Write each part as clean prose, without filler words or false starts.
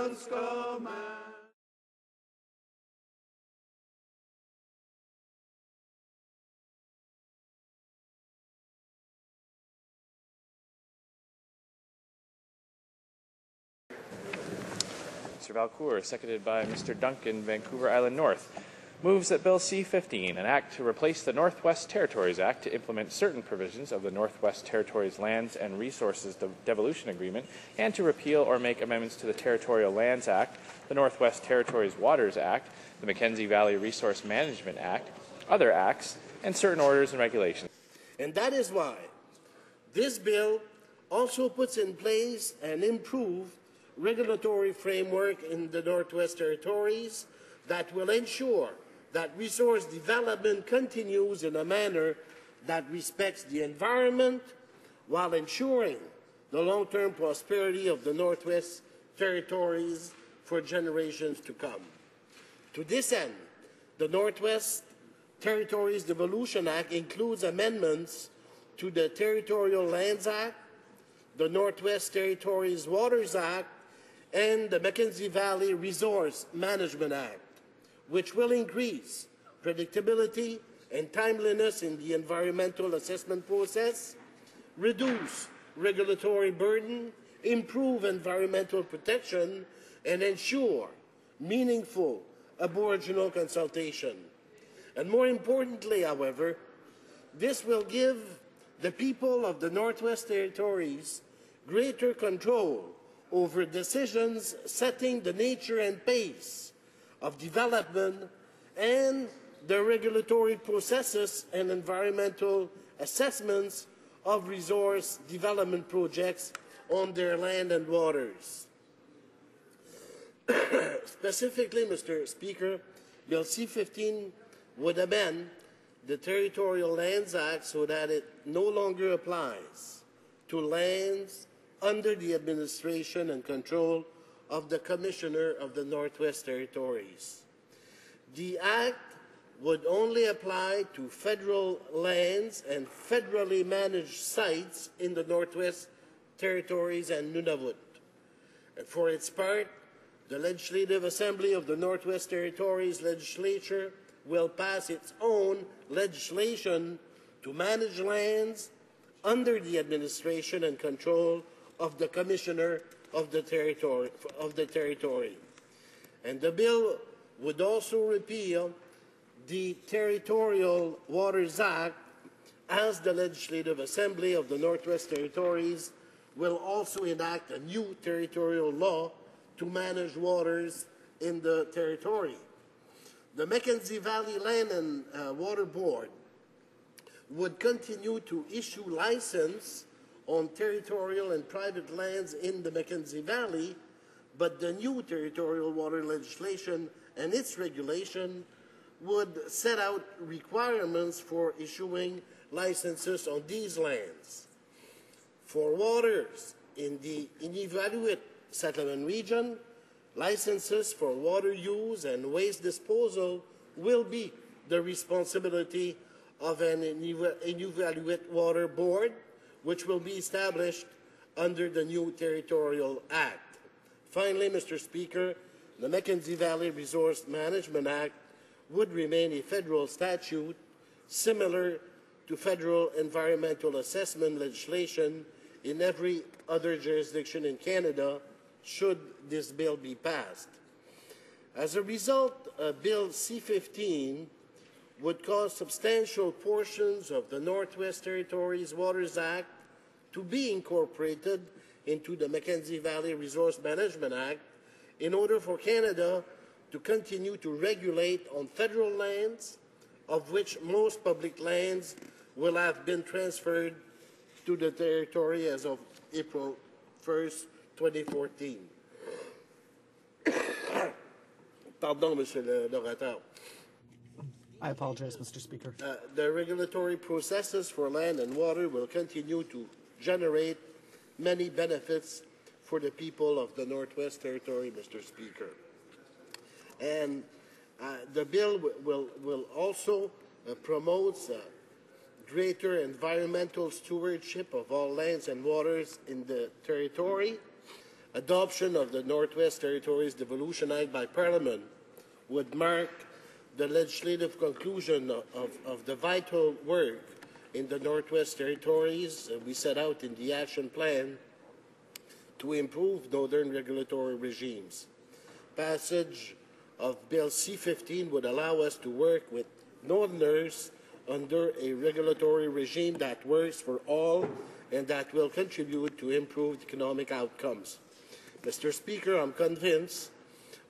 God's command. Mr. Valcourt, seconded by Mr. Duncan, Vancouver Island North, moves that Bill C-15, an act to replace the Northwest Territories Act to implement certain provisions of the Northwest Territories Lands and Resources Devolution Agreement, and to repeal or make amendments to the Territorial Lands Act, the Northwest Territories Waters Act, the Mackenzie Valley Resource Management Act, other acts, and certain orders and regulations. And that is why this bill also puts in place an improved regulatory framework in the Northwest Territories that will ensure that resource development continues in a manner that respects the environment while ensuring the long-term prosperity of the Northwest Territories for generations to come. To this end, the Northwest Territories Devolution Act includes amendments to the Territorial Lands Act, the Northwest Territories Waters Act, and the Mackenzie Valley Resource Management Act, which will increase predictability and timeliness in the environmental assessment process, reduce regulatory burden, improve environmental protection, and ensure meaningful Aboriginal consultation. And more importantly, however, this will give the people of the Northwest Territories greater control over decisions setting the nature and pace of development and the regulatory processes and environmental assessments of resource development projects on their land and waters. Specifically, Mr. Speaker, Bill C-15 would amend the Territorial Lands Act so that it no longer applies to lands under the administration and control of the Commissioner of the Northwest Territories. The Act would only apply to federal lands and federally managed sites in the Northwest Territories and Nunavut. And for its part, the Legislative Assembly of the Northwest Territories Legislature will pass its own legislation to manage lands under the administration and control of the Commissioner of the Territory. And the bill would also repeal the Territorial Waters Act, as the Legislative Assembly of the Northwest Territories will also enact a new territorial law to manage waters in the territory. The Mackenzie Valley Land and Water Board would continue to issue license on territorial and private lands in the Mackenzie Valley, but the new territorial water legislation and its regulation would set out requirements for issuing licenses on these lands. For waters in the Inuvialuit settlement region, licenses for water use and waste disposal will be the responsibility of an Inuvialuit Water Board, which will be established under the new Territorial Act. Finally, Mr. Speaker, the Mackenzie Valley Resource Management Act would remain a federal statute similar to federal environmental assessment legislation in every other jurisdiction in Canada, should this bill be passed. As a result, Bill C-15 would cause substantial portions of the Northwest Territories Waters Act to be incorporated into the Mackenzie Valley Resource Management Act in order for Canada to continue to regulate on federal lands, of which most public lands will have been transferred to the territory as of April 1st, 2014. Pardon, Monsieur l'orateur. I apologize, Mr. Speaker. The regulatory processes for land and water will continue to generate many benefits for the people of the Northwest Territory, Mr. Speaker. And the bill will also promote greater environmental stewardship of all lands and waters in the territory, Adoption of the Northwest Territories Devolution Act by Parliament would mark the legislative conclusion of the vital work in the Northwest Territories we set out in the action plan to improve northern regulatory regimes. Passage of Bill C-15 would allow us to work with Northerners under a regulatory regime that works for all and that will contribute to improved economic outcomes. Mr. Speaker, I'm convinced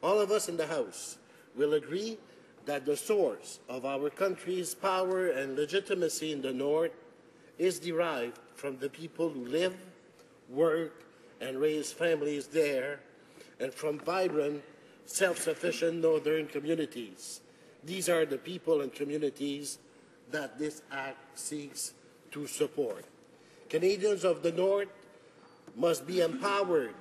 all of us in the House will agree that the source of our country's power and legitimacy in the North is derived from the people who live, work, and raise families there, and from vibrant, self-sufficient northern communities. These are the people and communities that this Act seeks to support. Canadians of the North must be empowered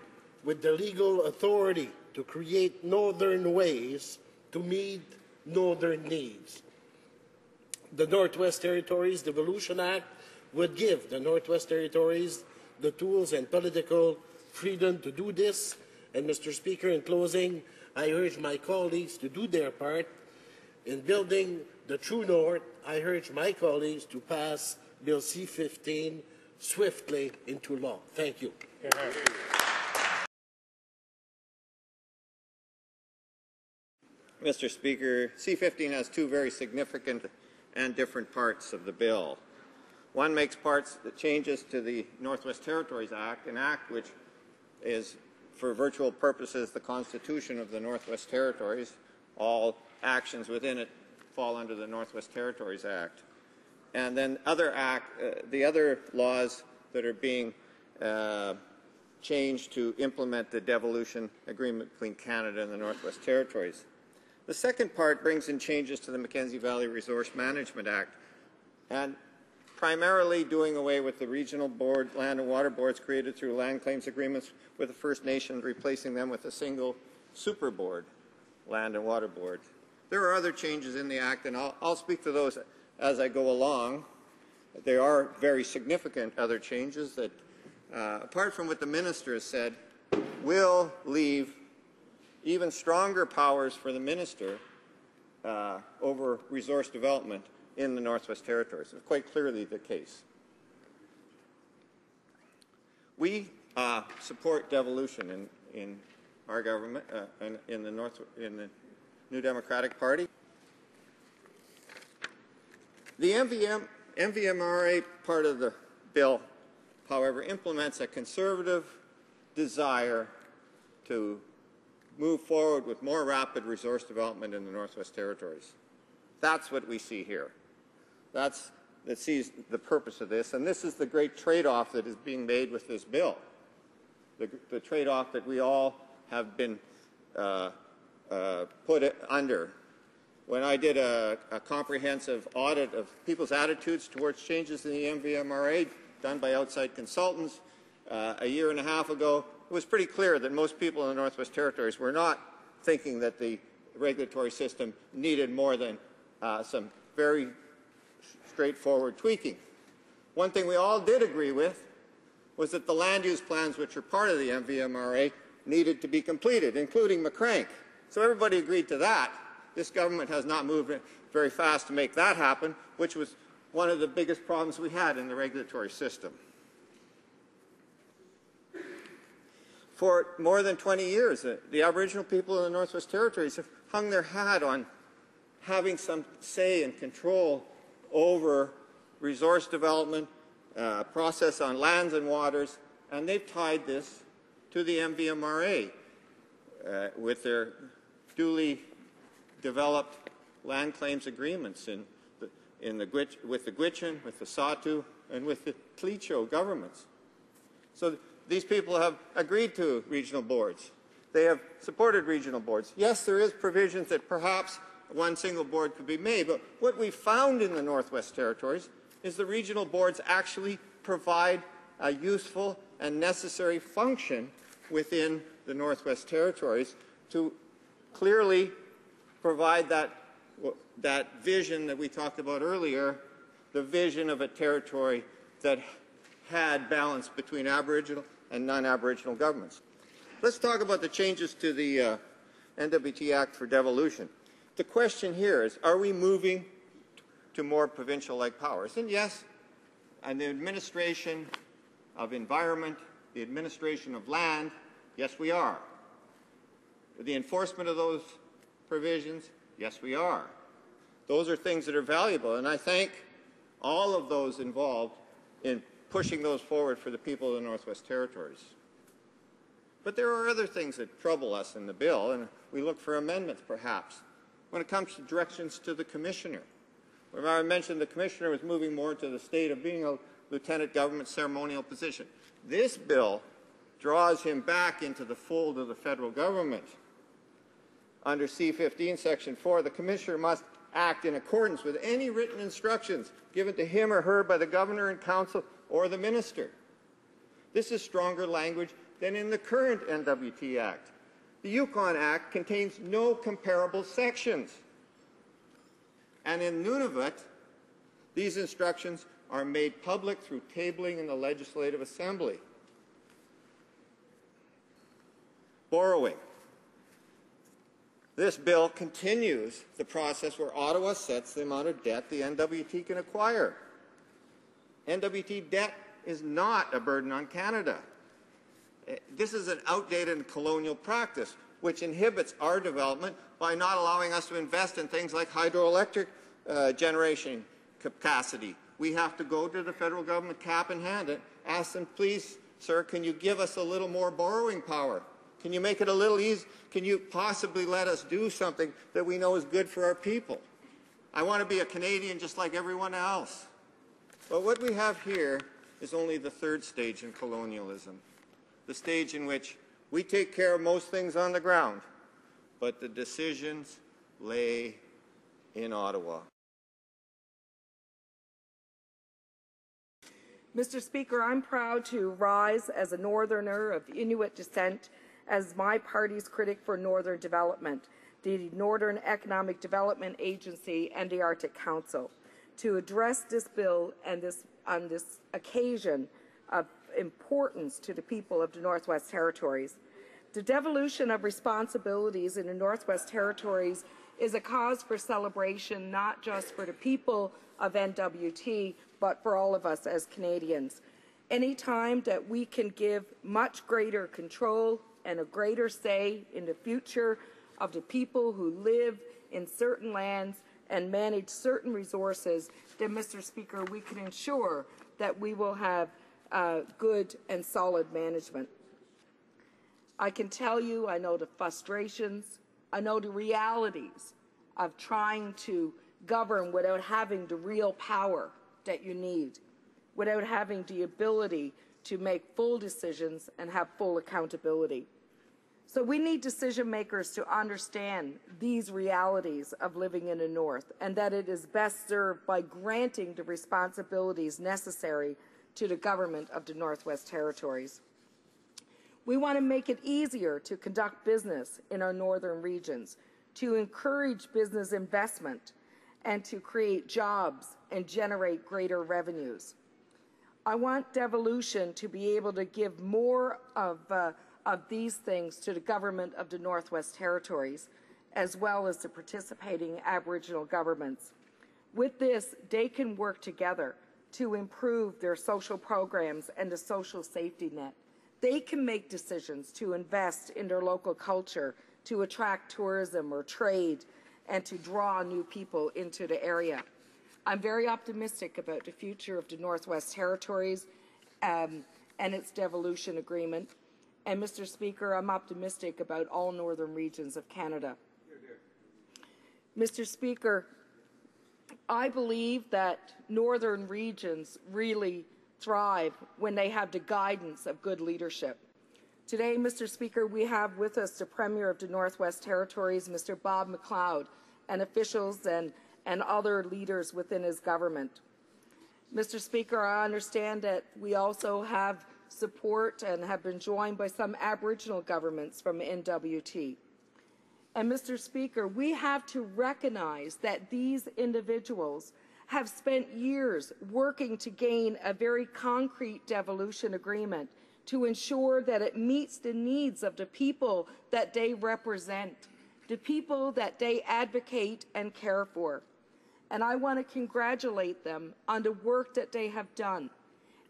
with the legal authority to create northern ways to meet northern needs. The Northwest Territories Devolution Act would give the Northwest Territories the tools and political freedom to do this. And Mr. Speaker, in closing, I urge my colleagues to do their part in building the true North. I urge my colleagues to pass Bill C-15 swiftly into law. Thank you. Mr. Speaker, C-15 has two very significant and different parts of the bill. One makes changes to the Northwest Territories Act, an act which is, for virtual purposes, the Constitution of the Northwest Territories. All actions within it fall under the Northwest Territories Act. And then the other laws that are being changed to implement the devolution agreement between Canada and the Northwest Territories. The second part brings in changes to the Mackenzie Valley Resource Management Act, and primarily doing away with the regional board, land and water boards created through land claims agreements with the First Nations, replacing them with a single super board, land and water board. There are other changes in the Act, and I'll speak to those as I go along. There are very significant other changes that, apart from what the Minister has said, will leave even stronger powers for the Minister over resource development in the Northwest Territories. It's quite clearly the case. We support devolution in our government, in the New Democratic Party. The MVMRA part of the bill, however, implements a conservative desire to move forward with more rapid resource development in the Northwest Territories. That's what we see here. That sees the purpose of this, and this is the great trade-off that is being made with this bill. The trade-off that we all have been put under. When I did a comprehensive audit of people's attitudes towards changes in the MVMRA done by outside consultants a year and a half ago, it was pretty clear that most people in the Northwest Territories were not thinking that the regulatory system needed more than some very straightforward tweaking. One thing we all did agree with was that the land use plans, which are part of the MVMRA, needed to be completed, including McCrank. So everybody agreed to that. This government has not moved very fast to make that happen, which was one of the biggest problems we had in the regulatory system. For more than 20 years, the Aboriginal people in the Northwest Territories have hung their hat on having some say and control over resource development, process on lands and waters, and they've tied this to the MVMRA with their duly developed land claims agreements with the Gwich'in, with the Saulteaux, and with the Tlicho governments. So these people have agreed to regional boards. They have supported regional boards. Yes, there is provisions that perhaps one single board could be made, but what we found in the Northwest Territories is the regional boards actually provide a useful and necessary function within the Northwest Territories to clearly provide that vision that we talked about earlier, the vision of a territory that had balance between Aboriginal and non-Aboriginal governments. Let's talk about the changes to the NWT Act for devolution. The question here is, are we moving to more provincial-like powers? And yes, and the administration of environment, the administration of land, yes, we are. The enforcement of those provisions, yes, we are. Those are things that are valuable, and I thank all of those involved in pushing those forward for the people of the Northwest Territories. But there are other things that trouble us in the bill, and we look for amendments, perhaps. When it comes to directions to the Commissioner, where I mentioned the Commissioner was moving more to the state of being a lieutenant government ceremonial position. This bill draws him back into the fold of the federal government. Under C-15, Section 4, the Commissioner must act in accordance with any written instructions given to him or her by the Governor and Council or the Minister. This is stronger language than in the current NWT Act. The Yukon Act contains no comparable sections. And in Nunavut, these instructions are made public through tabling in the Legislative Assembly. Borrowing. This bill continues the process where Ottawa sets the amount of debt the NWT can acquire. NWT debt is not a burden on Canada. This is an outdated colonial practice which inhibits our development by not allowing us to invest in things like hydroelectric generation capacity. We have to go to the federal government cap in hand and ask them, please, sir, can you give us a little more borrowing power? Can you make it a little easy? Can you possibly let us do something that we know is good for our people? I want to be a Canadian just like everyone else. But what we have here is only the third stage in colonialism, the stage in which we take care of most things on the ground, but the decisions lay in Ottawa. Mr. Speaker, I'm proud to rise as a Northerner of Inuit descent as my party's critic for Northern Development, the Northern Economic Development Agency, and the Arctic Council, to address this bill and on this occasion of importance to the people of the Northwest Territories. The devolution of responsibilities in the Northwest Territories is a cause for celebration, not just for the people of NWT, but for all of us as Canadians. Any time that we can give much greater control and a greater say in the future of the people who live in certain lands and manage certain resources, then, Mr. Speaker, we can ensure that we will have good and solid management. I can tell you, I know the frustrations, I know the realities of trying to govern without having the real power that you need, without having the ability to make full decisions and have full accountability. So we need decision makers to understand these realities of living in the North, and that it is best served by granting the responsibilities necessary to the government of the Northwest Territories. We want to make it easier to conduct business in our northern regions, to encourage business investment, and to create jobs and generate greater revenues. I want devolution to be able to give more of these things to the government of the Northwest Territories, as well as the participating Aboriginal governments. With this, they can work together to improve their social programs and the social safety net. They can make decisions to invest in their local culture, to attract tourism or trade, and to draw new people into the area. I'm very optimistic about the future of the Northwest Territories and its devolution agreement. And, Mr. Speaker, I'm optimistic about all northern regions of Canada. Mr. Speaker, I believe that northern regions really thrive when they have the guidance of good leadership. Today, Mr. Speaker, we have with us the Premier of the Northwest Territories, Mr. Bob McLeod, and officials and other leaders within his government. Mr. Speaker, I understand that we also have support and have been joined by some Aboriginal governments from NWT. And, Mr. Speaker, we have to recognize that these individuals have spent years working to gain a very concrete devolution agreement to ensure that it meets the needs of the people that they represent, the people that they advocate and care for. And I want to congratulate them on the work that they have done.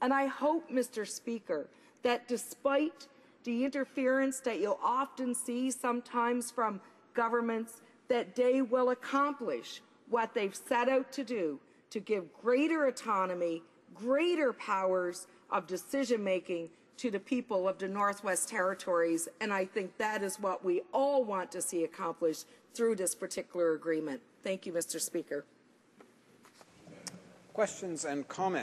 And I hope, Mr. Speaker, that despite the interference that you'll often see sometimes from governments, that they will accomplish what they've set out to do, to give greater autonomy, greater powers of decision-making to the people of the Northwest Territories, and I think that is what we all want to see accomplished through this particular agreement. Thank you, Mr. Speaker. Questions and comments?